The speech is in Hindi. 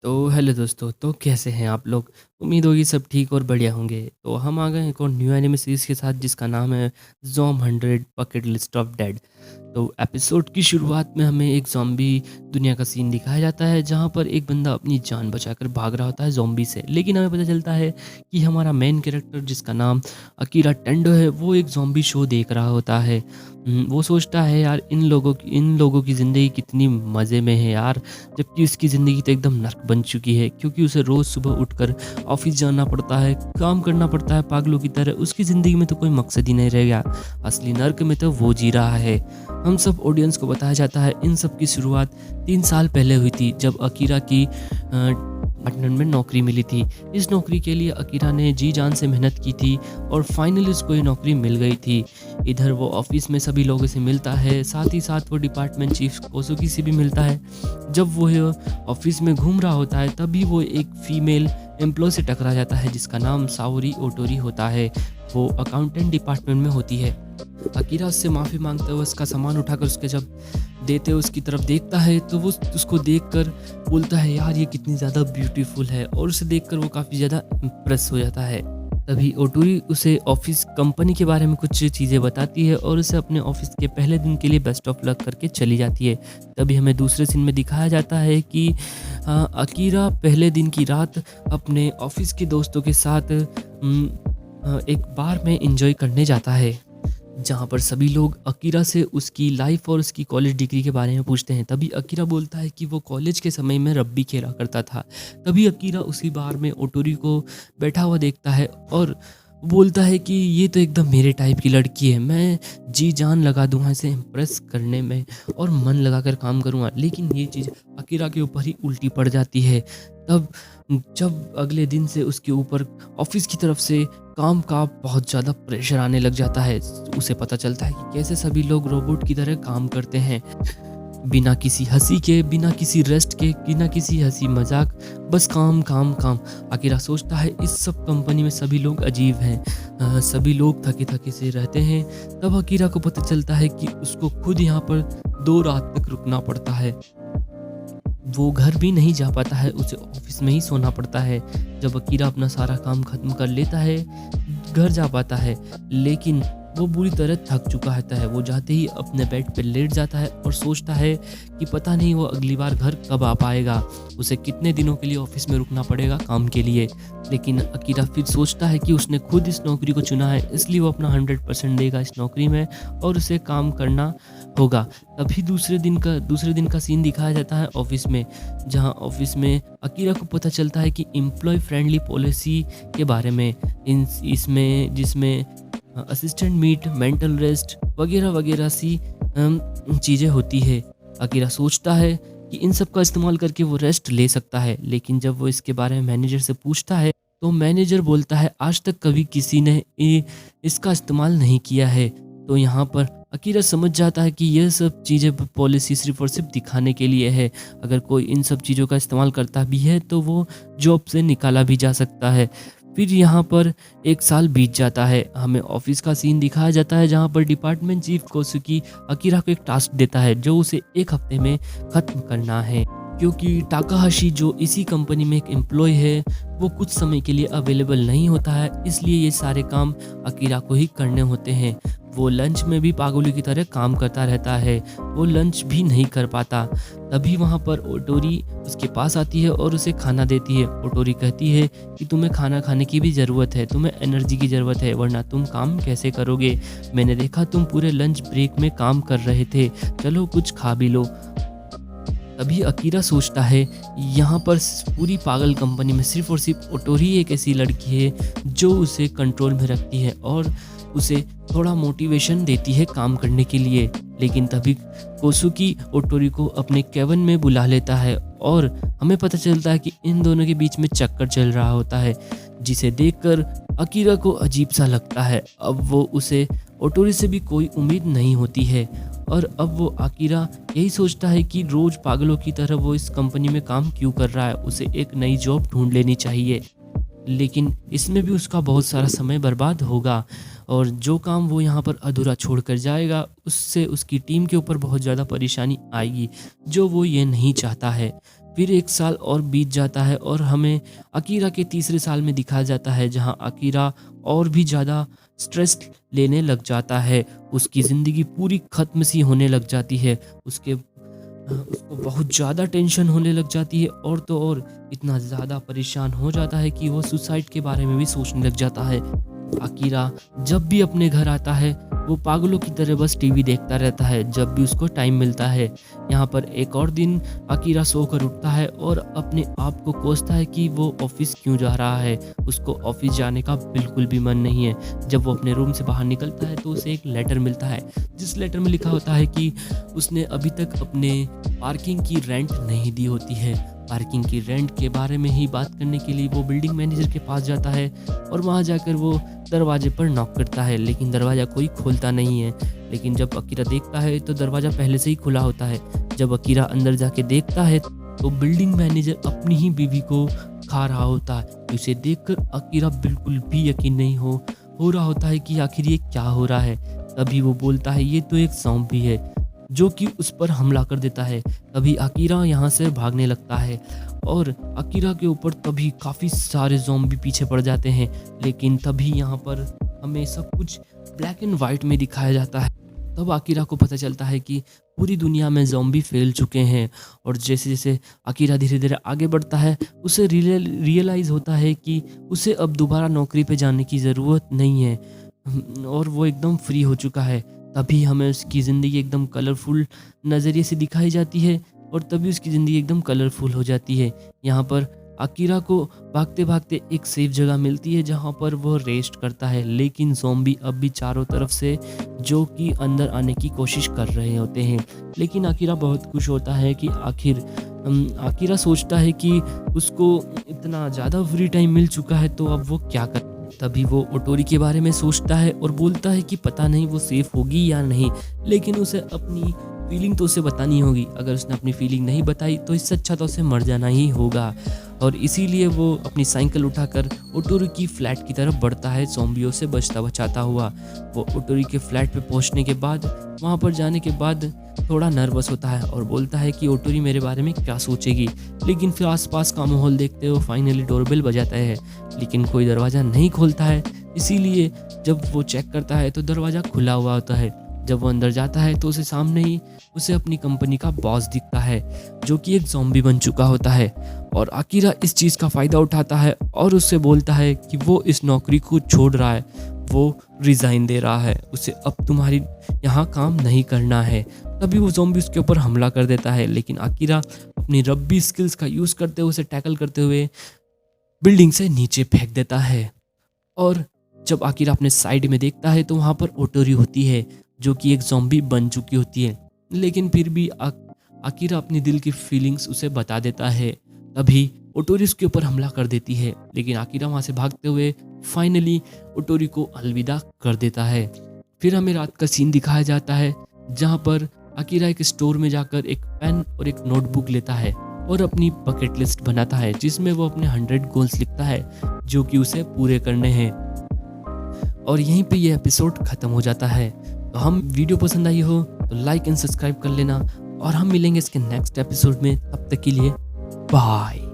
तो हेलो दोस्तों, तो कैसे हैं आप लोग? उम्मीद होगी सब ठीक और बढ़िया होंगे। तो हम आ गए हैं एक और न्यू एनिमे सीरीज़ के साथ जिसका नाम है ज़ॉम्ब 100 बकेट लिस्ट ऑफ डेड। तो एपिसोड की शुरुआत में हमें एक ज़ॉम्बी दुनिया का सीन दिखाया जाता है जहाँ पर एक बंदा अपनी जान बचाकर भाग रहा होता है ज़ॉम्बी से। लेकिन हमें पता चलता है कि हमारा मेन कैरेक्टर जिसका नाम अकीरा टेंडो है वो एक ज़ॉम्बी शो देख रहा होता है। वो सोचता है यार इन लोगों की ज़िंदगी कितनी मज़े में है यार, जबकि उसकी ज़िंदगी तो एकदम नर्क बन चुकी है क्योंकि उसे रोज़ सुबह उठकर ऑफिस जाना पड़ता है, काम करना पड़ता है पागलों की तरह। उसकी ज़िंदगी में तो कोई मकसद ही नहीं रह गया। असली नर्क में तो वो जी रहा है। हम सब ऑडियंस को बताया जाता है इन सब की शुरुआत 3 साल पहले हुई थी जब अकीरा की अपार्टमेंट में नौकरी मिली थी। इस नौकरी के लिए अकीरा ने जी जान से मेहनत की थी और फाइनली उसको ये नौकरी मिल गई थी। इधर वो ऑफिस में सभी लोगों से मिलता है, साथ ही साथ वो डिपार्टमेंट चीफ कोसुकी से भी मिलता है। जब वो ऑफिस में घूम रहा होता है तभी वो एक फीमेल एम्प्लॉय से टकरा जाता है जिसका नाम साओरी ओटोरी होता है। वो अकाउंटेंट डिपार्टमेंट में होती है। अकीरा उससे माफ़ी मांगते हुए उसका सामान उठाकर उसके जब देते हुए उसकी तरफ देखता है तो वो उसको देखकर बोलता है यार ये कितनी ज़्यादा ब्यूटीफुल है, और उसे देखकर वो काफ़ी ज़्यादा इम्प्रेस हो जाता है। तभी ओटोरी उसे ऑफिस कंपनी के बारे में कुछ चीज़ें बताती है और उसे अपने ऑफिस के पहले दिन के लिए बेस्ट ऑफ लक करके चली जाती है। तभी हमें दूसरे सीन में दिखाया जाता है कि अकीरा पहले दिन की रात अपने ऑफिस के दोस्तों के साथ एक बार में एंजॉय करने जाता है जहाँ पर सभी लोग अकीरा से उसकी लाइफ और उसकी कॉलेज डिग्री के बारे में पूछते हैं। तभी अकीरा बोलता है कि वो कॉलेज के समय में रग्बी खेला करता था। तभी अकीरा उसी बार में ओटोरी को बैठा हुआ देखता है और बोलता है कि ये तो एकदम मेरे टाइप की लड़की है, मैं जी जान लगा दूंगा इसे इम्प्रेस करने में और मन लगाकर काम करूंगा। लेकिन ये चीज़ अकीरा के ऊपर ही उल्टी पड़ जाती है। तब जब अगले दिन से उसके ऊपर ऑफिस की तरफ से काम का बहुत ज़्यादा प्रेशर आने लग जाता है। उसे पता चलता है कि कैसे सभी लोग रोबोट की तरह काम करते हैं, बिना किसी हंसी के, बिना किसी रेस्ट के, बिना किसी हंसी मजाक, बस काम काम काम। अकीरा सोचता है इस सब कंपनी में सभी लोग अजीब हैं, सभी लोग थके थके से रहते हैं। तब अकीरा को पता चलता है कि उसको खुद यहाँ पर 2 रात तक रुकना पड़ता है। वो घर भी नहीं जा पाता है, उसे ऑफिस में ही सोना पड़ता है। जब अकीरा अपना सारा काम खत्म कर लेता है, घर जा पाता है, लेकिन वो बुरी तरह थक चुका होता है। वो जाते ही अपने बेड पे लेट जाता है और सोचता है कि पता नहीं वो अगली बार घर कब आ पाएगा, उसे कितने दिनों के लिए ऑफिस में रुकना पड़ेगा काम के लिए। लेकिन अकीरा फिर सोचता है कि उसने खुद इस नौकरी को चुना है, इसलिए वो अपना 100% देगा इस नौकरी में और उसे काम करना होगा। तभी दूसरे दिन का सीन दिखाया जाता है ऑफिस में, जहाँ ऑफिस में अकीरा को पता चलता है कि एम्प्लॉय फ्रेंडली पॉलिसी के बारे में, इसमें जिसमें असिस्टेंट मीट, मेंटल रेस्ट वगैरह वगैरह सी चीज़ें होती है। अकीरा सोचता है कि इन सब का इस्तेमाल करके वो रेस्ट ले सकता है, लेकिन जब वो इसके बारे में मैनेजर से पूछता है तो मैनेजर बोलता है आज तक कभी किसी ने इसका इस्तेमाल नहीं किया है। तो यहाँ पर अकीरा समझ जाता है कि यह सब चीज़ें पॉलिसी सिर्फ और सिर्फ दिखाने के लिए है। अगर कोई इन सब चीज़ों का इस्तेमाल करता भी है तो वो जॉब से निकाला भी जा सकता है। फिर यहाँ पर 1 साल बीत जाता है। हमें ऑफिस का सीन दिखाया जाता है जहाँ पर डिपार्टमेंट चीफ कोसुकी अकीरा को एक टास्क देता है जो उसे 1 हफ्ते में ख़त्म करना है। क्योंकि टाकाहाशी जो इसी कंपनी में एक एम्प्लॉय है वो कुछ समय के लिए अवेलेबल नहीं होता है, इसलिए ये सारे काम अकीरा को ही करने होते हैं। वो लंच में भी पागलों की तरह काम करता रहता है, वो लंच भी नहीं कर पाता। तभी वहाँ पर ओटोरी उसके पास आती है और उसे खाना देती है। ओटोरी कहती है कि तुम्हें खाना खाने की भी ज़रूरत है, तुम्हें एनर्जी की ज़रूरत है, वरना तुम काम कैसे करोगे। मैंने देखा तुम पूरे लंच ब्रेक में काम कर रहे थे, चलो कुछ खा भी लो। तभी अकीरा सोचता है यहाँ पर पूरी पागल कंपनी में सिर्फ और सिर्फ ओटोरी एक ऐसी लड़की है जो उसे कंट्रोल में रखती है और उसे थोड़ा मोटिवेशन देती है काम करने के लिए। लेकिन तभी कोसुकी ओटोरी को अपने केबिन में बुला लेता है और हमें पता चलता है कि इन दोनों के बीच में चक्कर चल रहा होता है, जिसे देखकर अकीरा को अजीब सा लगता है। अब वो उसे ओटोरी से भी कोई उम्मीद नहीं होती है और अब वो अकीरा यही सोचता है कि रोज़ पागलों की तरह वो इस कंपनी में काम क्यों कर रहा है, उसे एक नई जॉब ढूंढ लेनी चाहिए। लेकिन इसमें भी उसका बहुत सारा समय बर्बाद होगा और जो काम वो यहाँ पर अधूरा छोड़ कर जाएगा उससे उसकी टीम के ऊपर बहुत ज़्यादा परेशानी आएगी, जो वो ये नहीं चाहता है। फिर 1 साल और बीत जाता है और हमें अकीरा के तीसरे साल में दिखाया जाता है, जहाँ अकीरा और भी ज़्यादा स्ट्रेस लेने लग जाता है। उसकी ज़िंदगी पूरी ख़त्म सी होने लग जाती है। उसको बहुत ज़्यादा टेंशन होने लग जाती है, और तो और इतना ज़्यादा परेशान हो जाता है कि वो सुसाइड के बारे में भी सोचने लग जाता है। अकीरा जब भी अपने घर आता है, वो पागलों की तरह बस टीवी देखता रहता है जब भी उसको टाइम मिलता है। यहाँ पर एक और दिन अकीरा सोकर उठता है और अपने आप को कोसता है कि वो ऑफिस क्यों जा रहा है। उसको ऑफिस जाने का बिल्कुल भी मन नहीं है। जब वो अपने रूम से बाहर निकलता है तो उसे एक लेटर मिलता है, जिस लेटर में लिखा होता है कि उसने अभी तक अपने पार्किंग की रेंट नहीं दी होती है। पार्किंग की रेंट के बारे में ही बात करने के लिए वो बिल्डिंग मैनेजर के पास जाता है और वहाँ जाकर वो दरवाजे पर नॉक करता है, लेकिन दरवाज़ा कोई खोलता नहीं है। लेकिन जब अकीरा देखता है तो दरवाज़ा पहले से ही खुला होता है। जब अकीरा अंदर जाके देखता है तो बिल्डिंग मैनेजर अपनी ही बीवी को खा रहा होता है। उसे देखकर अकीरा बिल्कुल भी यकीन नहीं हो रहा होता है कि आखिर ये क्या हो रहा है। तभी वो बोलता है ये तो एक ज़ॉम्बी है, जो कि उस पर हमला कर देता है। तभी अकीरा यहाँ से भागने लगता है और अकीरा के ऊपर तभी काफ़ी सारे ज़ॉम्बी पीछे पड़ जाते हैं। लेकिन तभी यहाँ पर हमें सब कुछ ब्लैक एंड वाइट में दिखाया जाता है। तब अकीरा को पता चलता है कि पूरी दुनिया में ज़ॉम्बी फैल चुके हैं, और जैसे जैसे अकीरा धीरे धीरे आगे बढ़ता है, उसे रियलाइज़ होता है कि उसे अब दोबारा नौकरी पे जाने की ज़रूरत नहीं है और वो एकदम फ्री हो चुका है। तभी हमें उसकी ज़िंदगी एकदम कलरफुल नज़रिए से दिखाई जाती है और तभी उसकी ज़िंदगी एकदम कलरफुल हो जाती है। यहाँ पर अकीरा को भागते भागते एक सेफ जगह मिलती है जहाँ पर वो रेस्ट करता है, लेकिन ज़ॉम्बी अब भी चारों तरफ से जो कि अंदर आने की कोशिश कर रहे होते हैं। लेकिन अकीरा बहुत खुश होता है कि आखिर अकीरा सोचता है कि उसको इतना ज़्यादा फ्री टाइम मिल चुका है, तो अब वो क्या कर। तभी वो ओटोरी के बारे में सोचता है और बोलता है कि पता नहीं वो सेफ होगी या नहीं, लेकिन उसे अपनी फीलिंग तो उसे बतानी होगी। अगर उसने अपनी फीलिंग नहीं बताई तो इससे अच्छा तो उसे मर जाना ही होगा, और इसीलिए वो अपनी साइकिल उठाकर ओटोरी की फ्लैट की तरफ बढ़ता है, ज़ॉम्बियों से बचता बचाता हुआ। वो ओटोरी के फ्लैट पे पहुंचने के बाद, वहां पर जाने के बाद थोड़ा नर्वस होता है और बोलता है कि ओटोरी मेरे बारे में क्या सोचेगी। लेकिन फिर आसपास का माहौल देखते हुए फाइनली डोरबेल बजाता है, लेकिन कोई दरवाज़ा नहीं खोलता है। इसीलिए जब वो चेक करता है तो दरवाज़ा खुला हुआ होता है। जब वो अंदर जाता है तो उसे सामने ही उसे अपनी कंपनी का बॉस दिखता है, जो कि एक ज़ॉम्बी बन चुका होता है। और अकीरा इस चीज़ का फ़ायदा उठाता है और उससे बोलता है कि वो इस नौकरी को छोड़ रहा है, वो रिज़ाइन दे रहा है, उसे अब तुम्हारी यहाँ काम नहीं करना है। तभी वो ज़ॉम्बी उसके ऊपर हमला कर देता है, लेकिन अकीरा अपनी रब्बी स्किल्स का यूज़ करते हुए उसे टैकल करते हुए बिल्डिंग से नीचे फेंक देता है। और जब अकीरा अपने साइड में देखता है तो वहाँ पर ओटोरी होती है, जो कि एक ज़ॉम्बी बन चुकी होती है। लेकिन फिर भी अकीरा अपनी दिल की फीलिंग्स उसे बता देता है। तभी ओटोरी उसके ऊपर हमला कर देती है, लेकिन अकीरा वहाँ से भागते हुए फाइनली ओटोरी को अलविदा कर देता है। फिर हमें रात का सीन दिखाया जाता है, जहाँ पर अकीरा एक स्टोर में जाकर एक पेन और एक नोटबुक लेता है और अपनी बकेट लिस्ट बनाता है, जिसमें वो अपने 100 गोल्स लिखता है जो कि उसे पूरे करने हैं। और यहीं पे ये एपिसोड ख़त्म हो जाता है। तो हम वीडियो पसंद आई हो तो लाइक एंड सब्सक्राइब कर लेना, और हम मिलेंगे इसके नेक्स्ट एपिसोड में। तब तक के लिए बाय।